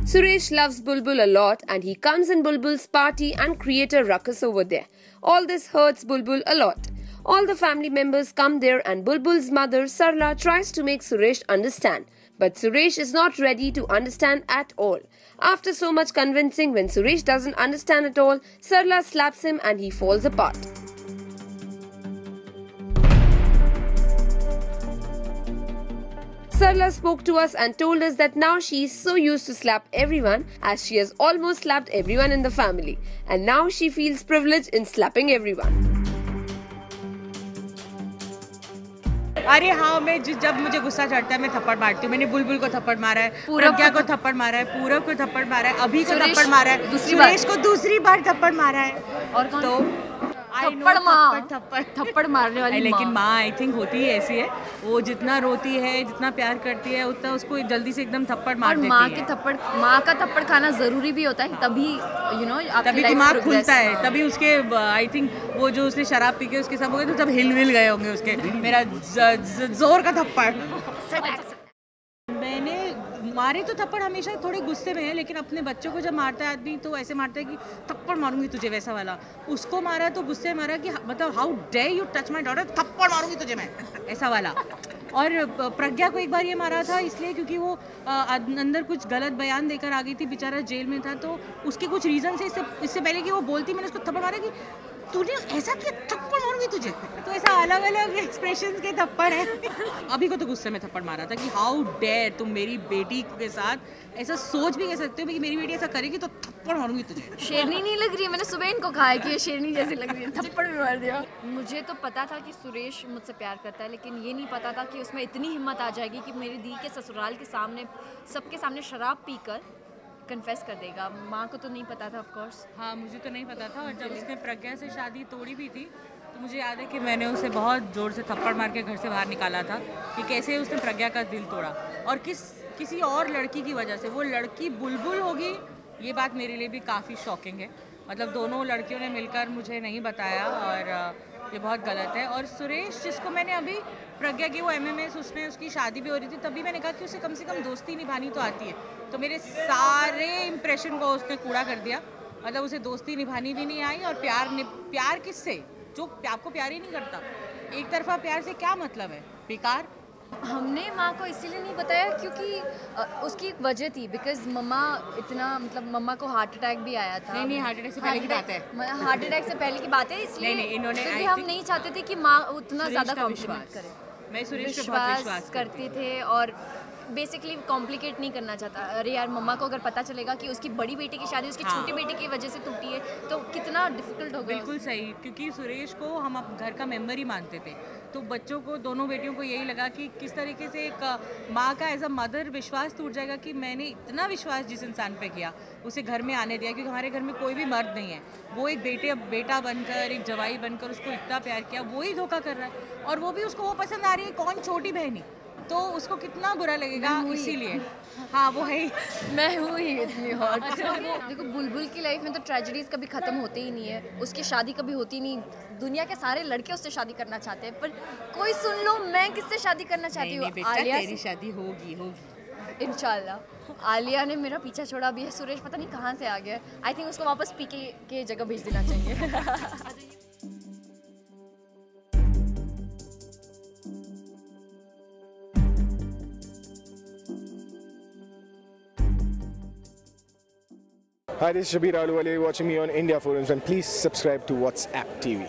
Suresh loves Bulbul a lot and he comes in Bulbul's party and create a ruckus over there. All this hurts Bulbul a lot. All the family members come there and Bulbul's mother Sarla tries to make Suresh understand. But Suresh is not ready to understand at all. After so much convincing, when Suresh doesn't understand at all, Sarla slaps him and he falls apart. Sarla spoke to us and told us that now she is so used to slap everyone as she has almost slapped everyone in the family. And now she feels privileged in slapping everyone. अरे हाँ, मैं जब मुझे गुस्सा चढ़ता है मैं थप्पड़ मारती हूँ। मैंने बुलबुल को थप्पड़ मारा है, प्रज्ञा को थप्पड़ मारा है, पूरब को थप्पड़ मारा है, अभी को थप्पड़ मारा है, सुरेश को दूसरी बार थप्पड़ मारा है। और तो थप्पड़ मारने वाली लेकिन माँ आई थिंक होती ही ऐसी है। वो जितना रोती है, जितना प्यार करती है, उतना उसको जल्दी से एकदम थप्पड़ मार देती है। माँ का थप्पड़ खाना जरूरी भी होता है, तभी तभी दिमाग खुलता है, तभी उसके आई थिंक वो जो उसने शराब पी के उसके सब हो गए तो जब हिल गए होंगे उसके मेरा जोर का थप्पड़। मैंने मारे तो थप्पड़ हमेशा थोड़े गुस्से में है, लेकिन अपने बच्चों को जब मारता है आदमी तो ऐसे मारता है कि थप्पड़ मारूंगी तुझे, वैसा वाला। उसको मारा तो गुस्से मारा कि मतलब how dare you touch my daughter, थप्पड़ मारूंगी तुझे मैं, ऐसा वाला। और प्रज्ञा को एक बार ये मारा था इसलिए क्योंकि वो अंदर कुछ गलत बयान देकर आ गई थी, बेचारा जेल में था, तो उसके कुछ रीज़न से इससे पहले कि वो बोलती मैंने उसको थप्पड़ मारा कि तूने ऐसा किया, थप्पड़ मारूंगी तुझे। तो ऐसा अलग अलग एक्सप्रेशंस के थप्पड़ है। अभी को तो गुस्से में थप्पड़ मारा था कि हाउ डेयर तुम मेरी बेटी के साथ ऐसा सोच भी कह सकते हो कि मेरी बेटी ऐसा करेगी तो थप्पड़ मारूंगी तुझे। शेरनी नहीं लग रही है, मैंने सुबह इनको कहा है कि ये शेरनी जैसी लग रही है, थप्पड़ भी मार दिया। मुझे तो पता था कि सुरेश मुझसे प्यार करता है, लेकिन ये नहीं पता था कि उसमें इतनी हिम्मत आ जाएगी कि मेरी दी के ससुराल के सामने सबके सामने शराब पीकर कन्फेस कर देगा। माँ को तो नहीं पता था ऑफ कोर्स। हाँ, मुझे तो नहीं पता था। और जब उसने प्रज्ञा से शादी तोड़ी भी थी तो मुझे याद है कि मैंने उसे बहुत ज़ोर से थप्पड़ मार के घर से बाहर निकाला था कि कैसे उसने प्रज्ञा का दिल तोड़ा और किसी और लड़की की वजह से। वो लड़की बुलबुल होगी, ये बात मेरे लिए भी काफ़ी शॉकिंग है। मतलब दोनों लड़कियों ने मिलकर मुझे नहीं बताया और ये बहुत गलत है। और सुरेश, जिसको मैंने अभी प्रज्ञा की वो MMS उसमें उसकी शादी भी हो रही थी, तभी मैंने कहा कि उसे कम से कम दोस्ती निभानी तो आती है, तो मेरे सारे इम्प्रेशन को उसने कूड़ा कर दिया। मतलब उसे दोस्ती निभानी भी नहीं आई। और प्यार किससे, जो आपको प्यार ही नहीं करता, एक तरफा प्यार से क्या मतलब है, बेकार। हमने माँ को इसीलिए नहीं बताया क्योंकि उसकी एक वजह थी, बिकॉज मम्मा इतना मतलब मम्मा को हार्ट अटैक भी आया था। नहीं, हार्ट अटैक से पहले की बात है। हार्ट अटैक से पहले की बात है, इसलिए नहीं, इन्होंने हम नहीं चाहते थे कि माँ उतना ज़्यादा कॉम्प्लिमेंट करे। मैं सुरेश पे बहुत विश्वास करते थे और बेसिकली कॉम्प्लिकेट नहीं करना चाहता। अरे यार, मम्मा को अगर पता चलेगा कि उसकी बड़ी बेटी की शादी उसकी छोटी बेटी की वजह से टूटी है तो कितना डिफिकल्ट होगा। बिल्कुल सही, क्योंकि सुरेश को हम अब घर का मेंबर ही मानते थे, तो बच्चों को, दोनों बेटियों को यही लगा कि किस तरीके से एक माँ का एज अ मदर विश्वास टूट जाएगा कि मैंने इतना विश्वास जिस इंसान पे किया उसे घर में आने दिया, क्योंकि हमारे घर में कोई भी मर्द नहीं है। वो एक बेटा बनकर, एक जवाई बनकर उसको इतना प्यार किया, वो ही धोखा कर रहा है। और वो भी उसको वो पसंद आ रही है, कौन, छोटी बहनी, तो उसको कितना बुरा लगेगा। इसीलिए हाँ, वो है, मैं हूँ ही इतनी हॉट। देखो, बुलबुल की लाइफ में तो ट्रेजेडीज कभी ख़त्म होते ही नहीं है, उसकी शादी कभी होती नहीं। दुनिया के सारे लड़के उससे शादी करना चाहते हैं, पर कोई सुन लो, मैं किससे शादी करना चाहती हूँ? आलिया, तेरी शादी होगी इंशाल्लाह। आलिया ने मेरा पीछा छोड़ा भी है, सुरेश पता नहीं कहाँ से आ गया। आई थिंक उसको वापस पीके के जगह भेज देना चाहिए। Hi, this is Shabir Aluwale watching me on India Forums, and please subscribe to WhatsApp TV.